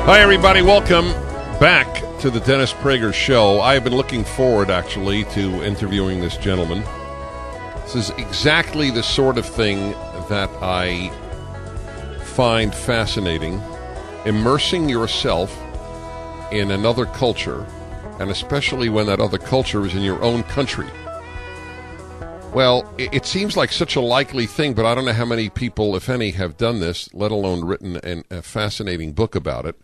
Hi, everybody. Welcome back to the Dennis Prager Show. I have been looking forward, actually, to interviewing this gentleman. This is exactly the sort of thing that I find fascinating. Immersing yourself in another culture, and especially when that other culture is in your own country. Well, it seems like such a likely thing, but I don't know how many people, if any, have done this, let alone written a fascinating book about it.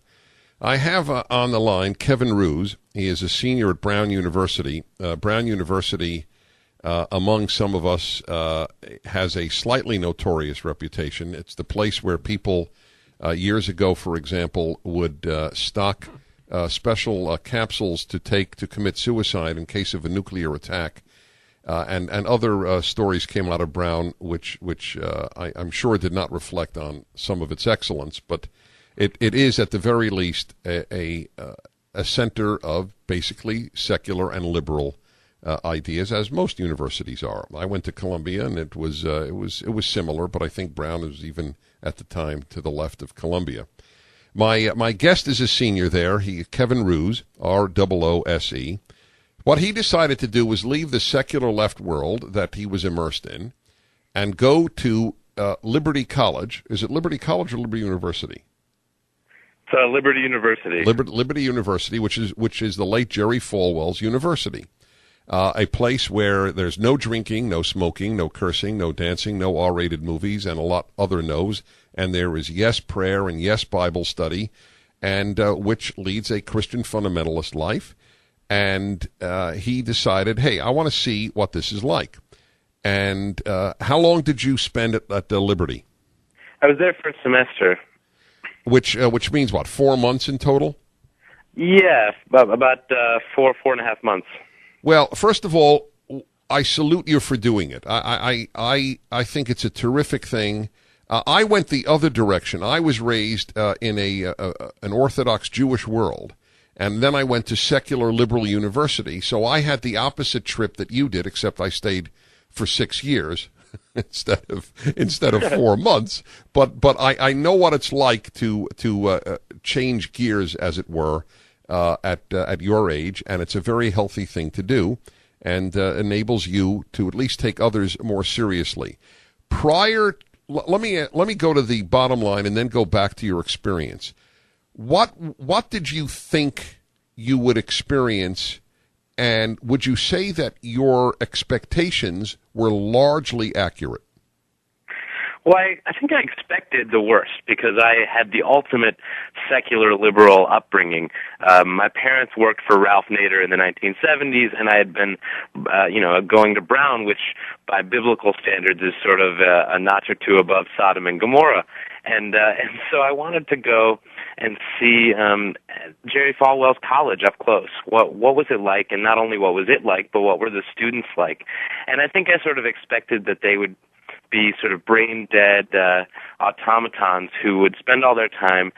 I have on the line Kevin Roose. He is a senior at Brown University. Brown University, among some of us, has a slightly notorious reputation. It's the place where people years ago, for example, would stock special capsules to take to commit suicide in case of a nuclear attack. And other stories came out of Brown, which I'm sure did not reflect on some of its excellence, but it is at the very least a center of basically secular and liberal ideas, as most universities are. I went to Columbia, and it was similar, but I think Brown was even at the time to the left of Columbia. My guest is a senior there. Kevin Roose, R-O-O-S-E. What he decided to do was leave the secular left world that he was immersed in and go to Liberty College. Is it Liberty College or Liberty University? It's Liberty University. Liberty University, which is the late Jerry Falwell's university. A place where there's no drinking, no smoking, no cursing, no dancing, no R-rated movies, and a lot other no's. And there is yes prayer and yes Bible study, and which leads a Christian fundamentalist life. And he decided, hey, I want to see what this is like. And how long did you spend at Liberty? I was there for a semester. Which means what, 4 months in total? Yeah, about 4.5 months. Well, first of all, I salute you for doing it. I think it's a terrific thing. I went the other direction. I was raised in an Orthodox Jewish world. And then I went to secular liberal university, so I had the opposite trip that you did, except I stayed for 6 years instead of 4 months. But I know what it's like to change gears, as it were, at your age, and it's a very healthy thing to do, and enables you to at least take others more seriously. Let me go to the bottom line and then go back to your experience. What did you think you would experience, and would you say that your expectations were largely accurate? Well, I think I expected the worst because I had the ultimate secular liberal upbringing. My parents worked for Ralph Nader in the 1970s, and I had been, going to Brown, which by biblical standards is sort of a notch or two above Sodom and Gomorrah. And so I wanted to go and see Jerry Falwell's college up close. What was it like, and not only what was it like, but what were the students like? And I think I sort of expected that they would be sort of brain-dead automatons who would spend all their time,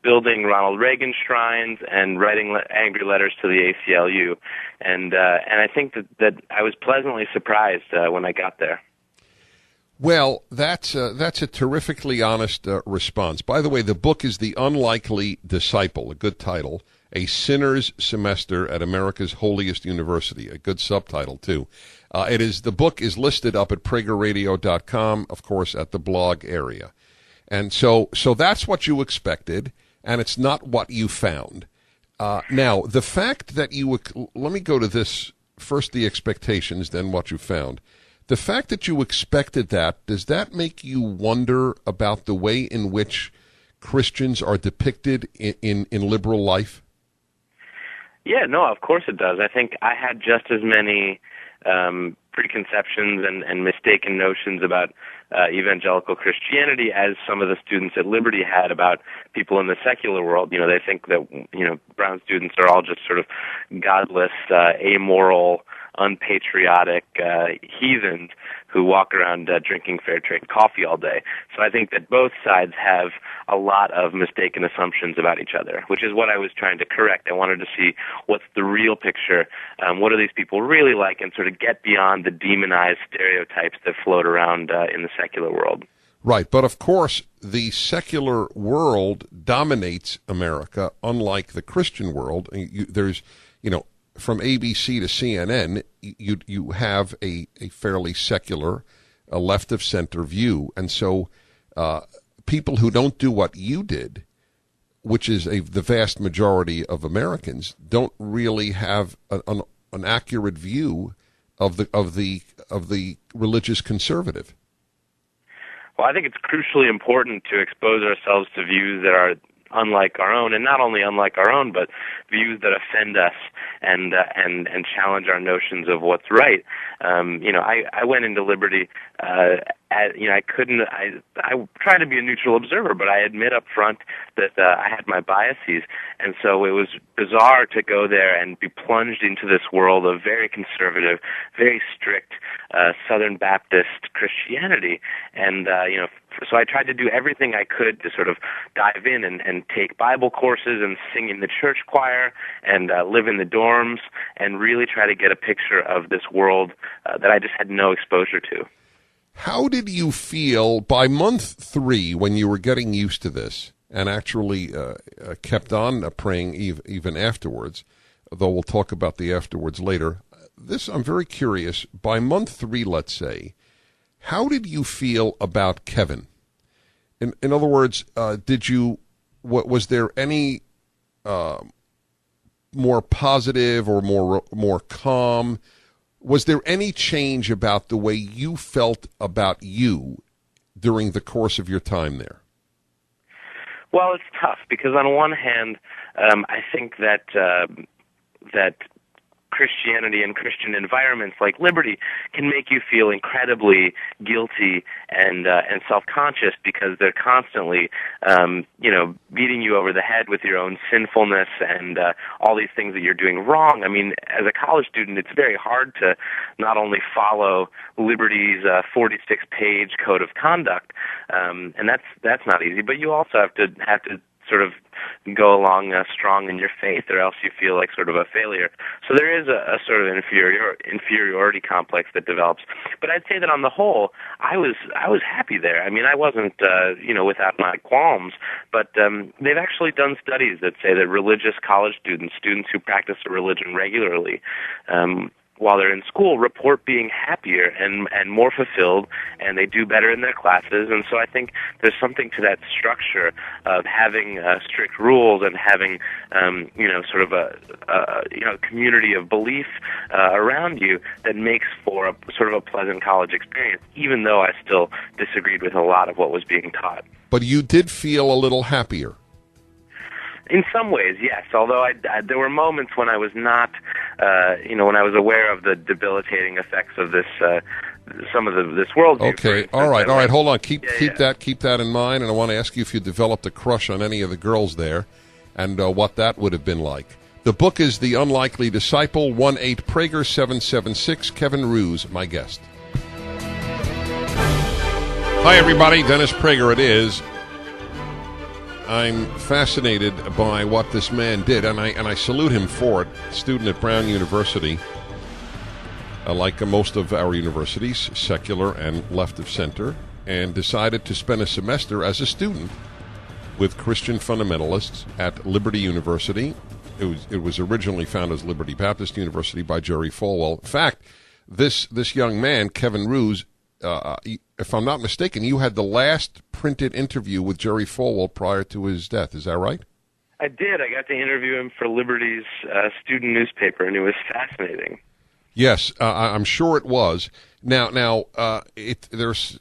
building Ronald Reagan shrines and writing angry letters to the ACLU. And I think that I was pleasantly surprised when I got there. Well, that's a terrifically honest response. By the way, the book is The Unlikely Disciple, a good title, A Sinner's Semester at America's Holiest University, a good subtitle, too. The book is listed up at pragerradio.com, of course, at the blog area. And so that's what you expected, and it's not what you found. Now, the fact that let me go to this, first the expectations, then what you found. The fact that you expected that, does that make you wonder about the way in which Christians are depicted in liberal life? Yeah, no, of course it does. I think I had just as many preconceptions and mistaken notions about evangelical Christianity as some of the students at Liberty had about people in the secular world. They think that, Brown students are all just sort of godless, amoral, unpatriotic heathens who walk around drinking fair trade coffee all day. So I think that both sides have a lot of mistaken assumptions about each other, which is what I was trying to correct. I wanted to see what's the real picture, what are these people really like, and sort of get beyond the demonized stereotypes that float around in the secular world. Right, but of course, the secular world dominates America, unlike the Christian world. There's, from ABC to CNN, you have a fairly secular, a left-of-center view. And so people who don't do what you did, which is the vast majority of Americans, don't really have an accurate view of the religious conservative. Well, I think it's crucially important to expose ourselves to views that are unlike our own, and not only unlike our own, but views that offend us and challenge our notions of what's right. I went into Liberty. I tried to be a neutral observer, but I admit up front that I had my biases, and so it was bizarre to go there and be plunged into this world of very conservative, very strict Southern Baptist Christianity, and so I tried to do everything I could to sort of dive in and take Bible courses and sing in the church choir and live in the dorms and really try to get a picture of this world that I just had no exposure to. How did you feel by month 3 when you were getting used to this and actually kept on praying even afterwards, though we'll talk about the afterwards later? I'm very curious. By month 3, let's say, how did you feel about Kevin? In other words, was there any more positive or more calm? Was there any change about the way you felt about you during the course of your time there? Well, it's tough because on one hand, I think that Christianity and Christian environments like Liberty can make you feel incredibly guilty and self-conscious because they're constantly, beating you over the head with your own sinfulness and all these things that you're doing wrong. I mean, as a college student, it's very hard to not only follow Liberty's 46-page code of conduct, and that's not easy, but you also have to sort of go along strong in your faith, or else you feel like sort of a failure. So there is a sort of inferiority complex that develops. But I'd say that on the whole, I was happy there. I mean, I wasn't without my qualms. But they've actually done studies that say that religious college students who practice a religion regularly, while they're in school, report being happier and more fulfilled, and they do better in their classes. And so I think there's something to that structure of having strict rules and having sort of a community of belief around you that makes for a sort of a pleasant college experience, even though I still disagreed with a lot of what was being taught. But you did feel a little happier. In some ways, yes. Although there were moments when I was not, when I was aware of the debilitating effects of this, some of this worldview. Okay, all right. Hold on. Keep that in mind. And I want to ask you if you developed a crush on any of the girls there, and what that would have been like. The book is The Unlikely Disciple. 1-8 Prager 776. Kevin Roose, my guest. Hi, everybody. Dennis Prager. It is. I'm fascinated by what this man did, and I salute him for it. Student at Brown University, like most of our universities, secular and left of center, and decided to spend a semester as a student with Christian fundamentalists at Liberty University. It was originally founded as Liberty Baptist University by Jerry Falwell. In fact, this young man, Kevin Roose, if I'm not mistaken, you had the last printed interview with Jerry Falwell prior to his death. Is that right? I did. I got to interview him for Liberty's student newspaper, and it was fascinating. Yes, I'm sure it was. Now, there's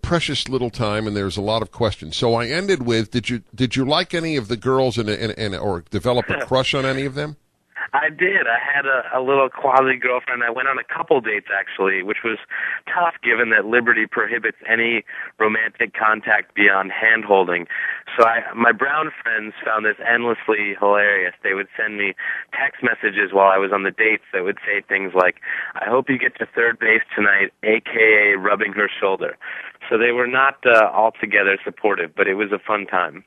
precious little time, and there's a lot of questions. So I ended with: Did you like any of the girls, or develop a crush on any of them? I did. I had a little quasi-girlfriend. I went on a couple dates, actually, which was tough given that Liberty prohibits any romantic contact beyond hand-holding. So my Brown friends found this endlessly hilarious. They would send me text messages while I was on the dates that would say things like, "I hope you get to third base tonight, a.k.a. rubbing her shoulder." So they were not altogether supportive, but it was a fun time.